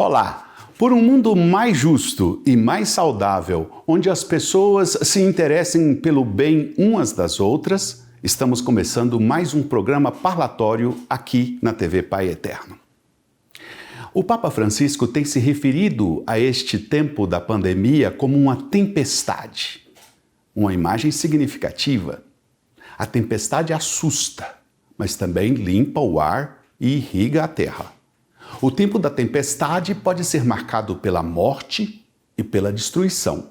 Olá! Por um mundo mais justo e mais saudável, onde as pessoas se interessem pelo bem umas das outras, estamos começando mais um programa parlatório aqui na TV Pai Eterno. O Papa Francisco tem se referido a este tempo da pandemia como uma tempestade. Uma imagem significativa. A tempestade assusta, mas também limpa o ar e irriga a terra. O tempo da tempestade pode ser marcado pela morte e pela destruição,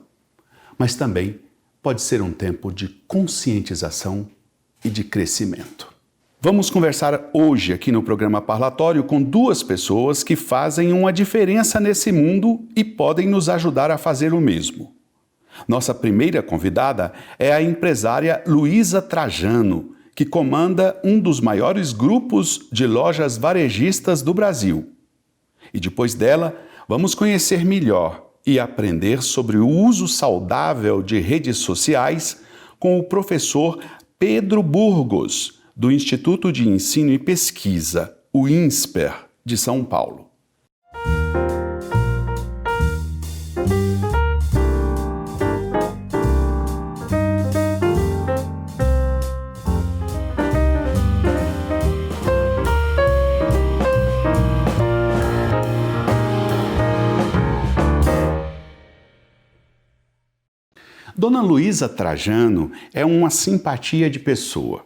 mas também pode ser um tempo de conscientização e de crescimento. Vamos conversar hoje aqui no programa parlatório com duas pessoas que fazem uma diferença nesse mundo e podem nos ajudar a fazer o mesmo. Nossa primeira convidada é a empresária Luísa Trajano, que comanda um dos maiores grupos de lojas varejistas do Brasil. E depois dela, vamos conhecer melhor e aprender sobre o uso saudável de redes sociais com o professor Pedro Burgos, do Instituto de Ensino e Pesquisa, o INSPER, de São Paulo. Dona Luísa Trajano é uma simpatia de pessoa.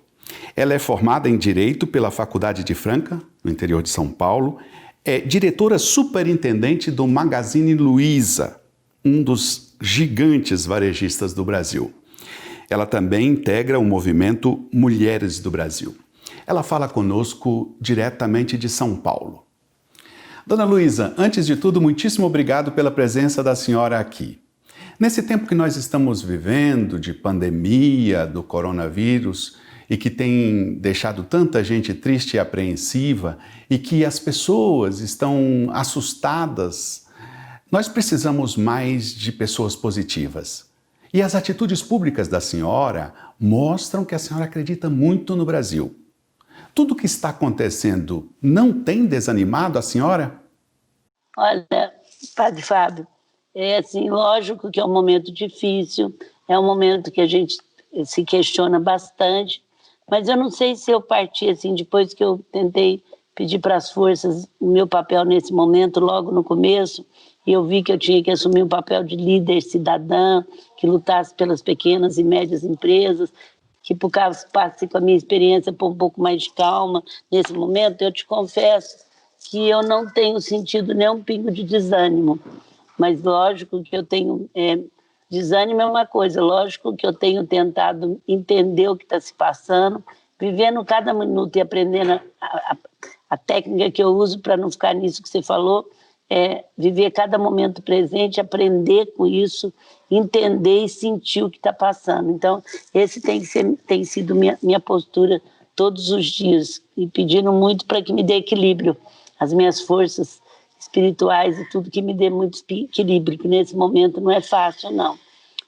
Ela é formada em Direito pela Faculdade de Franca, no interior de São Paulo, é diretora superintendente do Magazine Luiza, um dos gigantes varejistas do Brasil. Ela também integra o movimento Mulheres do Brasil. Ela fala conosco diretamente de São Paulo. Dona Luísa, antes de tudo, muitíssimo obrigado pela presença da senhora aqui. Nesse tempo que nós estamos vivendo de pandemia do coronavírus e que tem deixado tanta gente triste e apreensiva e que as pessoas estão assustadas, nós precisamos mais de pessoas positivas. E as atitudes públicas da senhora mostram que a senhora acredita muito no Brasil. Tudo o que está acontecendo não tem desanimado a senhora? Olha, Padre Fábio, é assim, lógico que é um momento difícil, é um momento que a gente se questiona bastante, mas eu não sei se eu parti assim, depois que eu tentei pedir para as forças o meu papel nesse momento, logo no começo, e eu vi que eu tinha que assumir um papel de líder cidadã, que lutasse pelas pequenas e médias empresas, que por causa passe com a minha experiência por um pouco mais de calma nesse momento, eu te confesso que eu não tenho sentido nenhum pingo de desânimo. Mas lógico que eu tenho, desânimo é uma coisa, lógico que eu tenho tentado entender o que está se passando, vivendo cada minuto e aprendendo a técnica que eu uso para não ficar nisso que você falou, viver cada momento presente, aprender com isso, entender e sentir o que está passando. Então, esse tem sido minha postura todos os dias, e pedindo muito para que me dê equilíbrio, as minhas forças espirituais e tudo que me dê muito equilíbrio, que nesse momento não é fácil, não.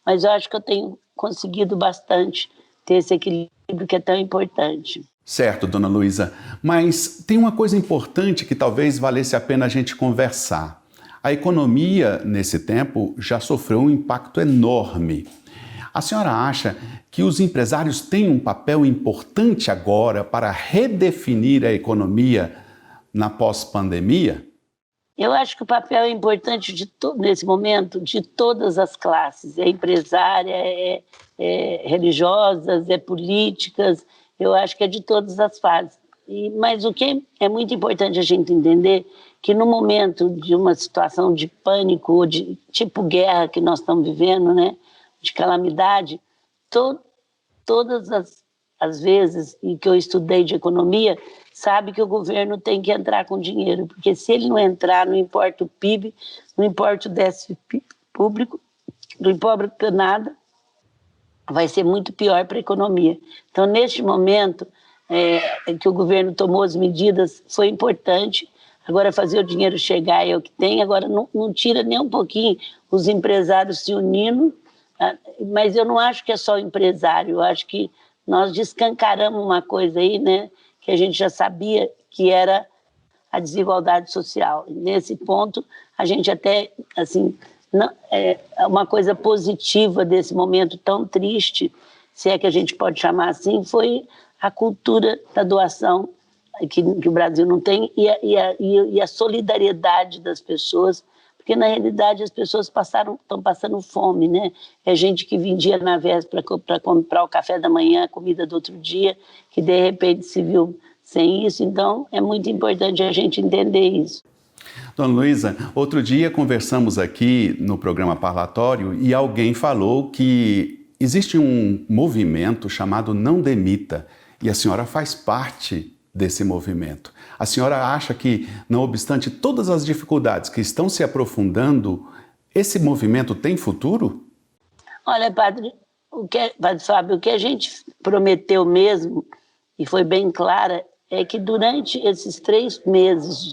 Mas eu acho que eu tenho conseguido bastante ter esse equilíbrio que é tão importante. Certo, Dona Luísa, mas tem uma coisa importante que talvez valesse a pena a gente conversar. A economia, nesse tempo, já sofreu um impacto enorme. A senhora acha que os empresários têm um papel importante agora para redefinir a economia na pós-pandemia? Eu acho que o papel é importante nesse momento de todas as classes, empresária, religiosas, políticas, eu acho que é de todas as fases. Mas o que é muito importante a gente entender que no momento de uma situação de pânico ou de tipo guerra que nós estamos vivendo, né, de calamidade, todas as vezes em que eu estudei de economia, sabe que o governo tem que entrar com dinheiro, porque se ele não entrar, não importa o PIB, não importa o déficit público, não importa nada, vai ser muito pior para a economia. Então, neste momento que o governo tomou as medidas, foi importante. Agora, fazer o dinheiro chegar é o que tem, agora não tira nem um pouquinho os empresários se unindo, mas eu não acho que é só o empresário, eu acho que nós descancaramos uma coisa aí, né, que a gente já sabia, que era a desigualdade social. Nesse ponto, a gente até, assim, não, é uma coisa positiva desse momento tão triste, se é que a gente pode chamar assim, foi a cultura da doação que o Brasil não tem e a solidariedade das pessoas, porque na realidade as pessoas estão passando fome, né? É gente que vendia na véspera para comprar o café da manhã, a comida do outro dia, que de repente se viu sem isso, então é muito importante a gente entender isso. Dona Luísa, outro dia conversamos aqui no programa Parlatório e alguém falou que existe um movimento chamado Não Demita e a senhora faz parte desse movimento. A senhora acha que, não obstante todas as dificuldades que estão se aprofundando, esse movimento tem futuro? Olha, padre Fábio, o que a gente prometeu mesmo, e foi bem clara, é que durante esses 3 meses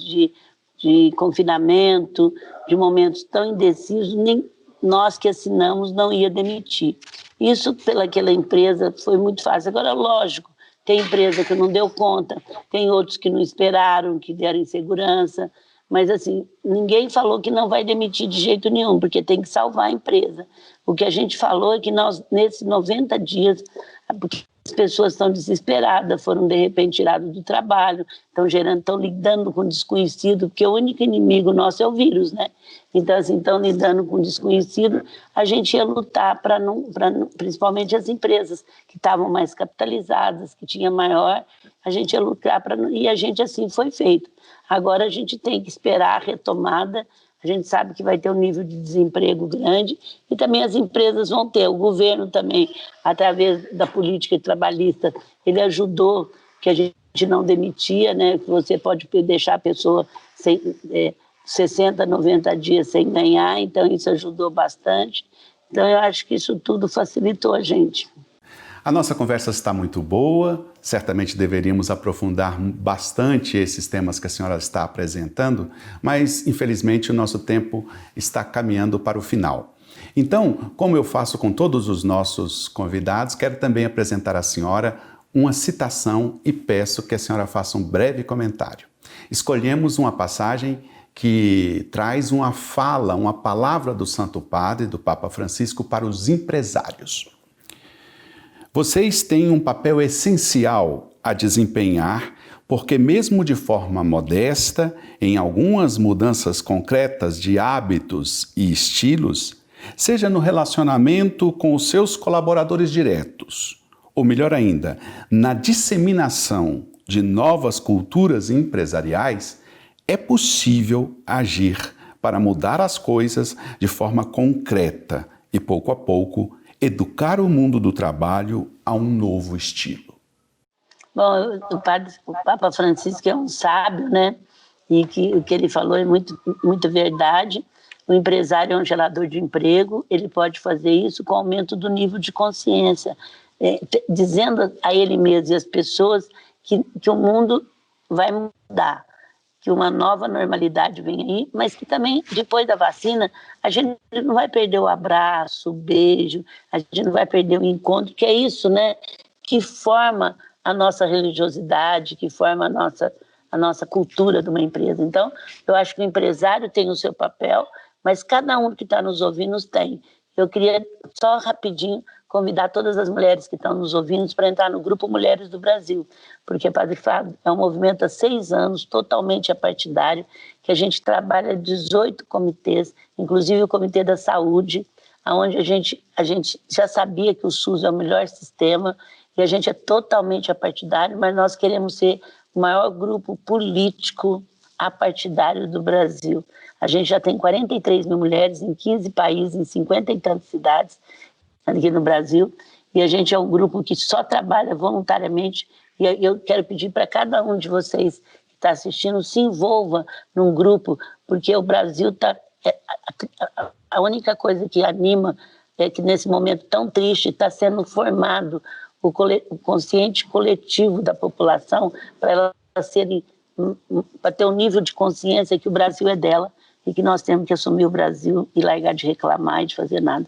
de confinamento, de momentos tão indecisos, nem nós que assinamos não ia demitir. Isso pelaquela empresa foi muito fácil. Agora, lógico, tem empresa que não deu conta, tem outros que não esperaram, que deram insegurança, mas assim, ninguém falou que não vai demitir de jeito nenhum, porque tem que salvar a empresa. O que a gente falou é que nós, nesses 90 dias, porque as pessoas estão desesperadas, foram de repente tiradas do trabalho, estão lidando com desconhecido, porque o único inimigo nosso é o vírus, né? Então, assim, estão lidando com desconhecido, a gente ia lutar para não, principalmente as empresas que estavam mais capitalizadas, que tinham maior, a gente ia lutar e a gente assim foi feito. Agora a gente tem que esperar a retomada. A gente sabe que vai ter um nível de desemprego grande e também as empresas vão ter. O governo também, através da política trabalhista, ele ajudou que a gente não demitia, né? Que você pode deixar a pessoa 60, 90 dias sem ganhar, então isso ajudou bastante. Então eu acho que isso tudo facilitou a gente. A nossa conversa está muito boa, certamente deveríamos aprofundar bastante esses temas que a senhora está apresentando, mas infelizmente o nosso tempo está caminhando para o final. Então, como eu faço com todos os nossos convidados, quero também apresentar à senhora uma citação e peço que a senhora faça um breve comentário. Escolhemos uma passagem que traz uma fala, uma palavra do Santo Padre, do Papa Francisco, para os empresários. Vocês têm um papel essencial a desempenhar, porque mesmo de forma modesta, em algumas mudanças concretas de hábitos e estilos, seja no relacionamento com os seus colaboradores diretos, ou melhor ainda, na disseminação de novas culturas empresariais, é possível agir para mudar as coisas de forma concreta e, pouco a pouco, educar o mundo do trabalho a um novo estilo. Bom, o Papa Francisco é um sábio, né? E que o que ele falou é muito verdade. O empresário é um gerador de emprego, ele pode fazer isso com o aumento do nível de consciência, dizendo a ele mesmo e às pessoas que o mundo vai mudar, que uma nova normalidade vem aí, mas que também, depois da vacina, a gente não vai perder o abraço, o beijo, a gente não vai perder o encontro, que é isso, né? Que forma a nossa religiosidade, que forma a nossa cultura de uma empresa. Então, eu acho que o empresário tem o seu papel, mas cada um que está nos ouvindo tem. Eu queria só rapidinho convidar todas as mulheres que estão nos ouvindo para entrar no Grupo Mulheres do Brasil, porque, Padre Fábio, é um movimento há 6 anos, totalmente apartidário, que a gente trabalha 18 comitês, inclusive o Comitê da Saúde, onde a gente já sabia que o SUS é o melhor sistema, e a gente é totalmente apartidário, mas nós queremos ser o maior grupo político apartidário do Brasil. A gente já tem 43 mil mulheres em 15 países, em 50 e tantas cidades aqui no Brasil, e a gente é um grupo que só trabalha voluntariamente, e eu quero pedir para cada um de vocês que está assistindo, se envolva num grupo, porque o Brasil está... A única coisa que anima é que nesse momento tão triste está sendo formado o consciente coletivo da população para ela para ter um nível de consciência que o Brasil é dela e que nós temos que assumir o Brasil e largar de reclamar e de fazer nada.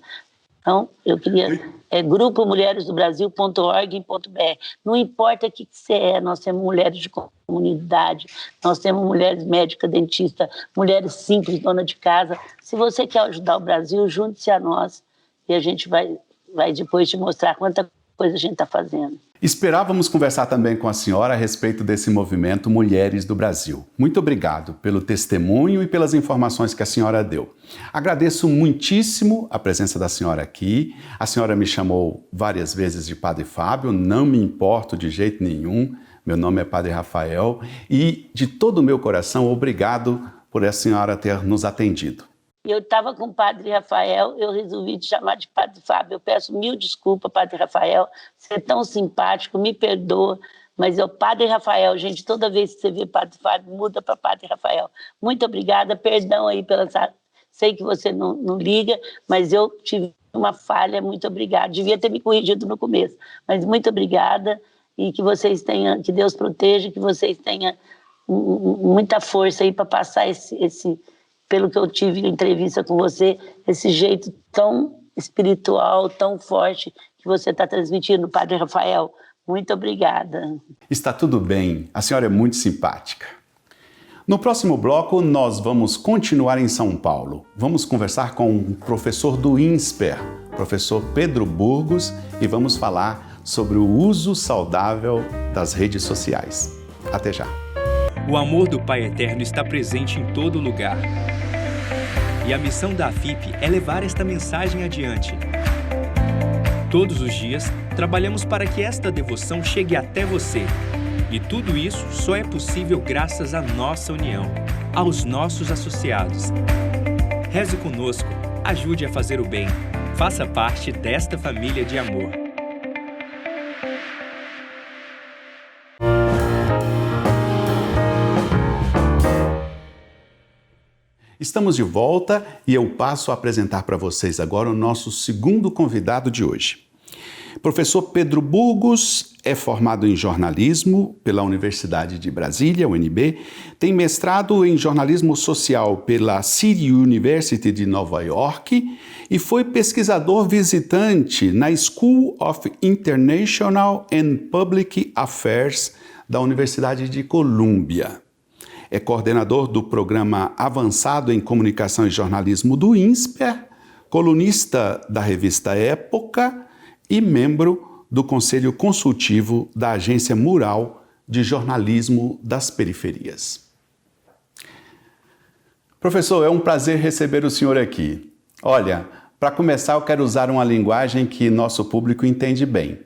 Então, eu queria... grupomulheresdobrasil.org.br. Não importa o que você é, nós temos mulheres de comunidade, nós temos mulheres médicas, dentistas, mulheres simples, dona de casa. Se você quer ajudar o Brasil, junte-se a nós e a gente vai depois te mostrar quanta coisa a gente está fazendo. Esperávamos conversar também com a senhora a respeito desse movimento Mulheres do Brasil. Muito obrigado pelo testemunho e pelas informações que a senhora deu. Agradeço muitíssimo a presença da senhora aqui. A senhora me chamou várias vezes de Padre Fábio, não me importo de jeito nenhum. Meu nome é Padre Rafael e, de todo o meu coração, obrigado por a senhora ter nos atendido. Eu estava com o Padre Rafael, eu resolvi te chamar de Padre Fábio. Eu peço mil desculpas, Padre Rafael, você é tão simpático, me perdoa, mas é o Padre Rafael, gente, toda vez que você vê Padre Fábio, muda para Padre Rafael. Muito obrigada, perdão aí pela... Sei que você não liga, mas eu tive uma falha, muito obrigada. Devia ter me corrigido no começo, mas muito obrigada e que vocês tenham, que Deus proteja, que vocês tenham muita força aí para passar esse pelo que eu tive em entrevista com você, esse jeito tão espiritual, tão forte que você está transmitindo, Padre Rafael. Muito obrigada. Está tudo bem, a senhora é muito simpática. No próximo bloco, nós vamos continuar em São Paulo. Vamos conversar com o professor do INSPER, professor Pedro Burgos, e vamos falar sobre o uso saudável das redes sociais. Até já. O amor do Pai Eterno está presente em todo lugar. E a missão da AFIP é levar esta mensagem adiante. Todos os dias, trabalhamos para que esta devoção chegue até você. E tudo isso só é possível graças à nossa união, aos nossos associados. Reze conosco, ajude a fazer o bem. Faça parte desta família de amor. Estamos de volta e eu passo a apresentar para vocês agora o nosso segundo convidado de hoje. Professor Pedro Burgos é formado em jornalismo pela Universidade de Brasília, UNB, tem mestrado em jornalismo social pela City University de Nova York e foi pesquisador visitante na School of International and Public Affairs da Universidade de Colômbia. É coordenador do Programa Avançado em Comunicação e Jornalismo do INSPER, colunista da revista Época e membro do Conselho Consultivo da Agência Mural de Jornalismo das Periferias. Professor, é um prazer receber o senhor aqui. Olha, para começar, eu quero usar uma linguagem que nosso público entende bem.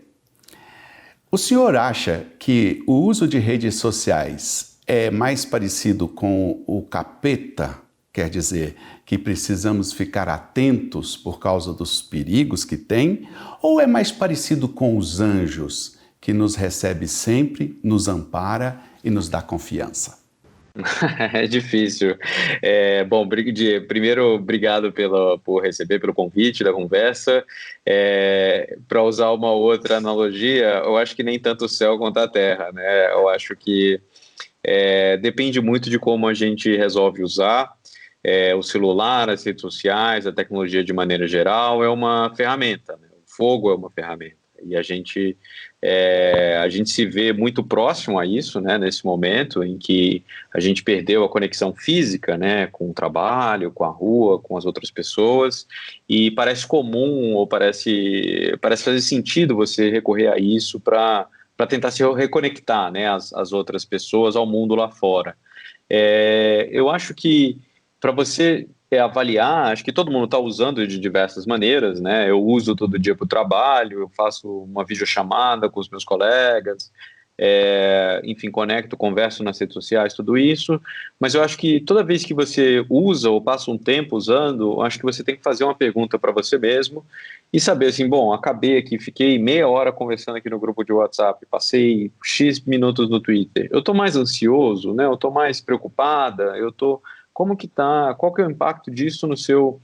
O senhor acha que o uso de redes sociais é mais parecido com o capeta? Quer dizer, que precisamos ficar atentos por causa dos perigos que tem? Ou é mais parecido com os anjos, que nos recebe sempre, nos ampara e nos dá confiança? É difícil. Bom, primeiro, obrigado por receber, pelo convite da conversa. Para usar uma outra analogia, eu acho que nem tanto o céu quanto a terra, né? Eu acho que depende muito de como a gente resolve usar. O celular, as redes sociais, a tecnologia de maneira geral é uma ferramenta, né? O fogo é uma ferramenta. E a gente se vê muito próximo a isso, né, nesse momento em que a gente perdeu a conexão física, né, com o trabalho, com a rua, com as outras pessoas, e parece comum ou parece fazer sentido você recorrer a isso para tentar se reconectar, né, as outras pessoas ao mundo lá fora. Eu acho que para você avaliar, acho que todo mundo está usando de diversas maneiras, né? Eu uso todo dia para o trabalho, eu faço uma videochamada com os meus colegas, enfim, conecto, converso nas redes sociais, tudo isso, mas eu acho que toda vez que você usa ou passa um tempo usando, eu acho que você tem que fazer uma pergunta para você mesmo e saber assim, bom, acabei aqui, fiquei meia hora conversando aqui no grupo de WhatsApp, passei X minutos no Twitter, eu estou mais ansioso, né? Eu estou mais preocupada, como que tá, qual que é o impacto disso no seu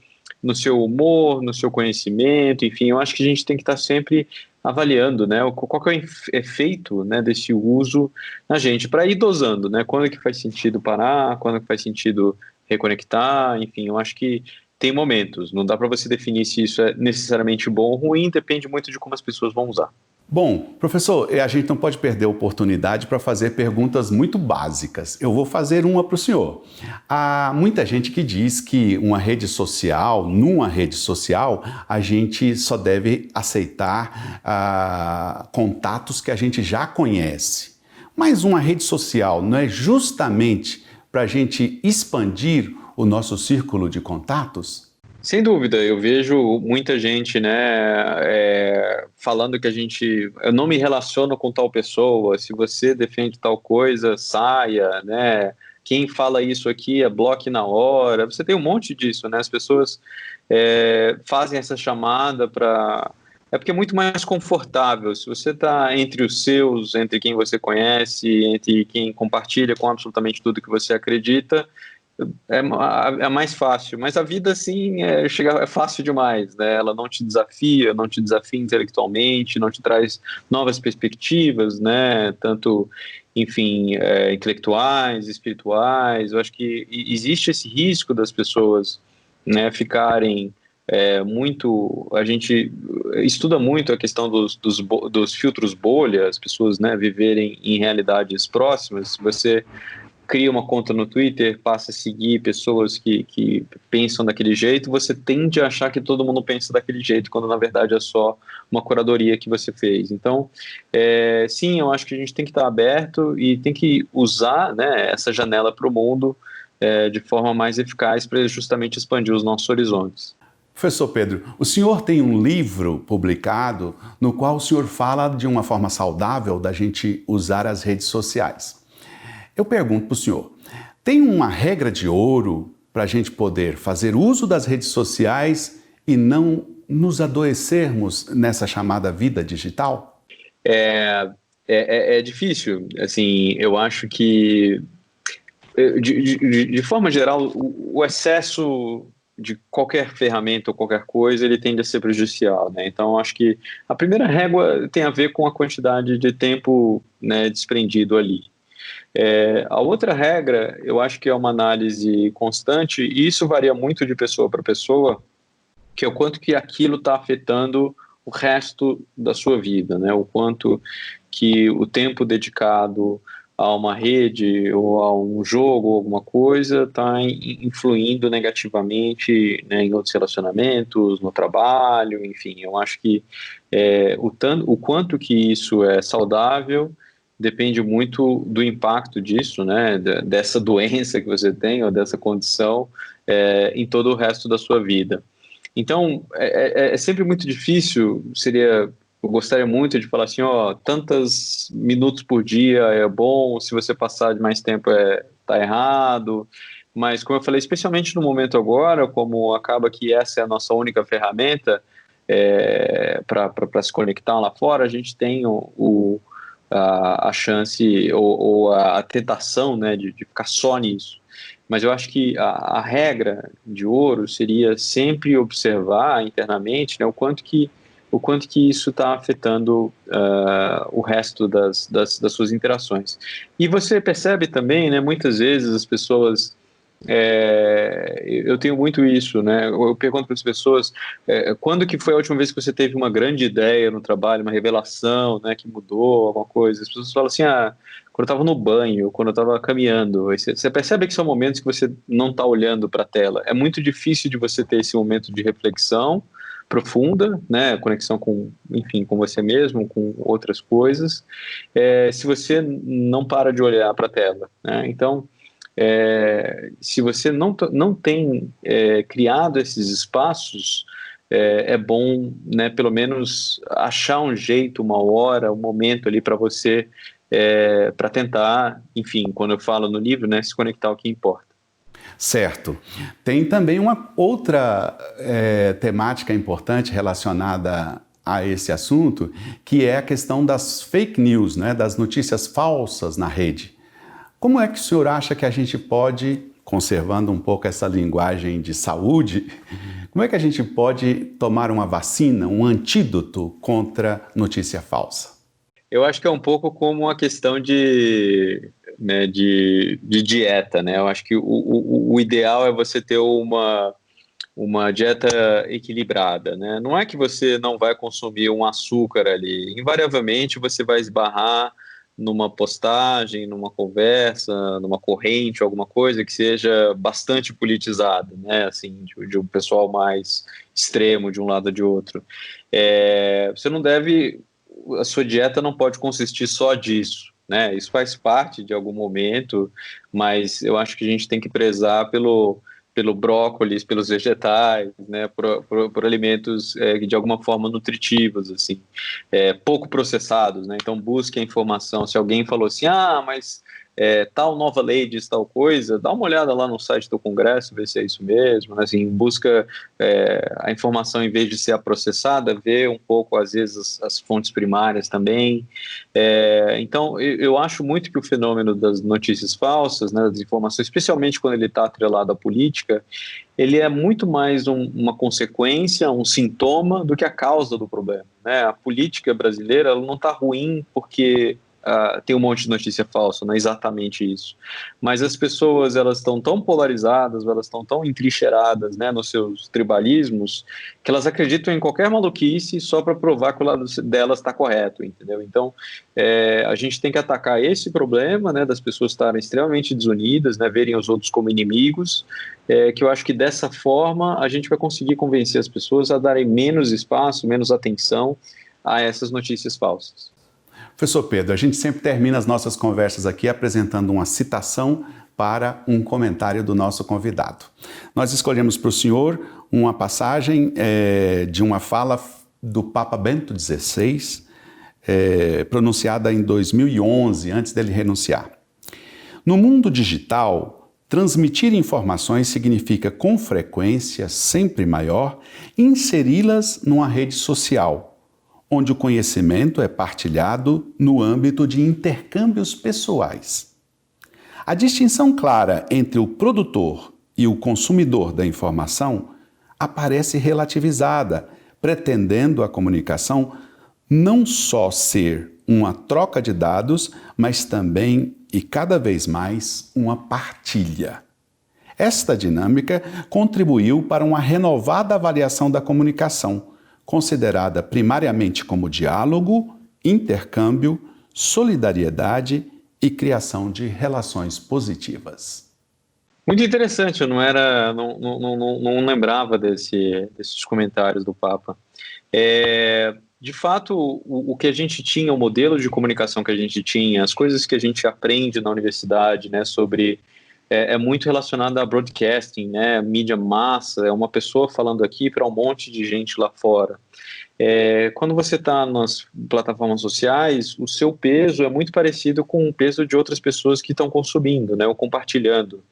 humor, no seu conhecimento, enfim, eu acho que a gente tem que estar sempre avaliando, né, qual que é o efeito, né, desse uso na gente, para ir dosando, né, quando é que faz sentido parar, quando é que faz sentido reconectar, enfim, eu acho que tem momentos. Não dá para você definir se isso é necessariamente bom ou ruim, depende muito de como as pessoas vão usar. Bom, professor, a gente não pode perder a oportunidade para fazer perguntas muito básicas. Eu vou fazer uma para o senhor. Há muita gente que diz que numa rede social, a gente só deve aceitar contatos que a gente já conhece. Mas uma rede social não é justamente para a gente expandir o nosso círculo de contatos? Sem dúvida, eu vejo muita gente, falando que eu não me relaciono com tal pessoa, se você defende tal coisa, saia, né? Quem fala isso aqui é bloque na hora. Você tem um monte disso, né? As pessoas fazem essa chamada para... É porque é muito mais confortável. Se você está entre os seus, entre quem você conhece, entre quem compartilha com absolutamente tudo que você acredita, é mais fácil, mas a vida assim é fácil demais, né? Ela não te desafia intelectualmente, não te traz novas perspectivas, né? Tanto, enfim, intelectuais, espirituais. Eu acho que existe esse risco das pessoas, né, ficarem muito... A gente estuda muito a questão dos filtros bolha, as pessoas, né, viverem em realidades próximas. Você cria uma conta no Twitter, passa a seguir pessoas que pensam daquele jeito, você tende a achar que todo mundo pensa daquele jeito, quando na verdade é só uma curadoria que você fez. Então, sim, eu acho que a gente tem que estar aberto e tem que usar, né, essa janela para o mundo de forma mais eficaz para justamente expandir os nossos horizontes. Professor Pedro, o senhor tem um livro publicado no qual o senhor fala de uma forma saudável da gente usar as redes sociais. Eu pergunto para o senhor, tem uma regra de ouro para a gente poder fazer uso das redes sociais e não nos adoecermos nessa chamada vida digital? É difícil. Assim, eu acho que, de forma geral, o excesso de qualquer ferramenta ou qualquer coisa, ele tende a ser prejudicial, né? Então, acho que a primeira régua tem a ver com a quantidade de tempo, né, desprendido ali. A outra regra, eu acho que é uma análise constante, e isso varia muito de pessoa para pessoa, que é o quanto que aquilo está afetando o resto da sua vida, né? O quanto que o tempo dedicado a uma rede ou a um jogo ou alguma coisa está influindo negativamente, né, em outros relacionamentos, no trabalho, enfim. Eu acho que o quanto que isso é saudável depende muito do impacto disso, né, dessa doença que você tem ou dessa condição em todo o resto da sua vida. Então, é sempre muito difícil, eu gostaria muito de falar assim, tantos minutos por dia é bom, se você passar de mais tempo tá errado, mas como eu falei, especialmente no momento agora, como acaba que essa é a nossa única ferramenta para se conectar lá fora, a gente tem a chance ou a tentação, né, de ficar só nisso. Mas eu acho que a regra de ouro seria sempre observar internamente, né, o quanto que isso está afetando o resto das suas interações. E você percebe também, né, muitas vezes as pessoas... eu tenho muito isso, né? Eu pergunto para as pessoas quando que foi a última vez que você teve uma grande ideia no trabalho, uma revelação, né, que mudou alguma coisa. As pessoas falam assim, quando eu estava no banho, quando eu estava caminhando. Aí você percebe que são momentos que você não está olhando para a tela. É muito difícil de você ter esse momento de reflexão profunda, né, conexão com você mesmo, com outras coisas, se você não para de olhar para a tela, né? Então, se você não tem criado esses espaços, é bom, né, pelo menos achar um jeito, uma hora, um momento ali para você, para tentar, enfim, quando eu falo no livro, né, se conectar ao que importa. Certo. Tem também uma outra temática importante relacionada a esse assunto, que é a questão das fake news, né, das notícias falsas na rede. Como é que o senhor acha que a gente pode, conservando um pouco essa linguagem de saúde, como é que a gente pode tomar uma vacina, um antídoto contra notícia falsa? Eu acho que é um pouco como a questão de dieta, né? Eu acho que o ideal é você ter uma dieta equilibrada, né? Não é que você não vai consumir um açúcar ali, invariavelmente você vai esbarrar numa postagem, numa conversa, numa corrente, alguma coisa que seja bastante politizada, né? Assim, de um pessoal mais extremo de um lado ou de outro. Você não deve, a sua dieta não pode consistir só disso, né? Isso faz parte de algum momento, mas eu acho que a gente tem que prezar pelo brócolis, pelos vegetais, né, por alimentos de alguma forma nutritivos, assim, pouco processados, né, então busque a informação, se alguém falou assim, mas tal nova lei diz tal coisa, dá uma olhada lá no site do Congresso, ver se é isso mesmo, né, assim, busca a informação em vez de ser a processada, ver um pouco, às vezes, as fontes primárias também. Então, eu acho muito que o fenômeno das notícias falsas, né, das informações, especialmente quando ele está atrelado à política, ele é muito mais uma consequência, um sintoma do que a causa do problema, né? A política brasileira ela não está ruim porque tem um monte de notícia falsa, não é exatamente isso. Mas as pessoas elas estão tão polarizadas, elas estão tão entrincheiradas, né, nos seus tribalismos, que elas acreditam em qualquer maluquice só para provar que o lado delas está correto, entendeu? Então, a gente tem que atacar esse problema, né, das pessoas estarem extremamente desunidas, né, verem os outros como inimigos, que eu acho que dessa forma a gente vai conseguir convencer as pessoas a darem menos espaço, menos atenção a essas notícias falsas. Professor Pedro, a gente sempre termina as nossas conversas aqui apresentando uma citação para um comentário do nosso convidado. Nós escolhemos para o senhor uma passagem de uma fala do Papa Bento XVI, pronunciada em 2011, antes dele renunciar. No mundo digital, transmitir informações significa, com frequência sempre maior, inseri-las numa rede social, onde o conhecimento é partilhado no âmbito de intercâmbios pessoais. A distinção clara entre o produtor e o consumidor da informação aparece relativizada, pretendendo a comunicação não só ser uma troca de dados, mas também, e cada vez mais, uma partilha. Esta dinâmica contribuiu para uma renovada avaliação da comunicação, considerada primariamente como diálogo, intercâmbio, solidariedade e criação de relações positivas. Muito interessante, eu não lembrava desses comentários do Papa. De fato, o que a gente tinha, o modelo de comunicação que a gente tinha, as coisas que a gente aprende na universidade, né, sobre... É muito relacionado a broadcasting, né, mídia massa, é uma pessoa falando aqui para um monte de gente lá fora. Quando você está nas plataformas sociais, o seu peso é muito parecido com o peso de outras pessoas que estão consumindo, né, ou compartilhando.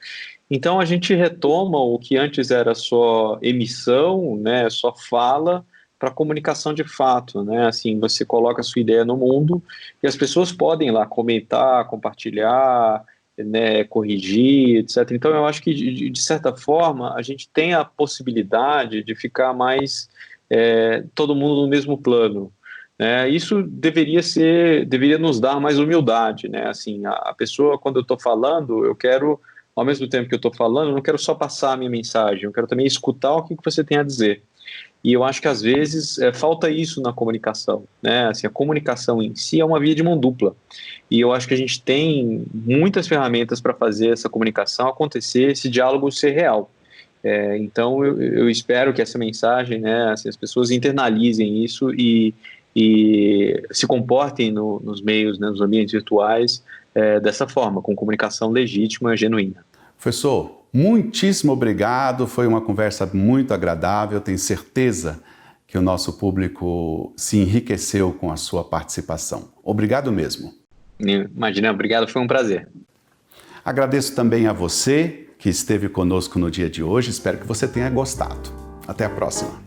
Então a gente retoma o que antes era só emissão, né, só fala, para comunicação de fato, né, assim, você coloca a sua ideia no mundo e as pessoas podem lá comentar, compartilhar, né, corrigir, etc. Então eu acho que de certa forma a gente tem a possibilidade de ficar mais todo mundo no mesmo plano. Isso deveria nos dar mais humildade, né? Assim, a pessoa, quando eu estou falando, eu quero, ao mesmo tempo que eu estou falando, eu não quero só passar a minha mensagem, eu quero também escutar o que você tem a dizer. E eu acho que às vezes falta isso na comunicação, né? Assim, a comunicação em si é uma via de mão dupla. E eu acho que a gente tem muitas ferramentas para fazer essa comunicação acontecer, esse diálogo ser real. Então eu espero que essa mensagem, né, assim, as pessoas internalizem isso e se comportem nos meios, né, nos ambientes virtuais dessa forma, com comunicação legítima e genuína. Professor, muitíssimo obrigado, foi uma conversa muito agradável, tenho certeza que o nosso público se enriqueceu com a sua participação. Obrigado mesmo. Imagina, obrigado, foi um prazer. Agradeço também a você que esteve conosco no dia de hoje, espero que você tenha gostado. Até a próxima.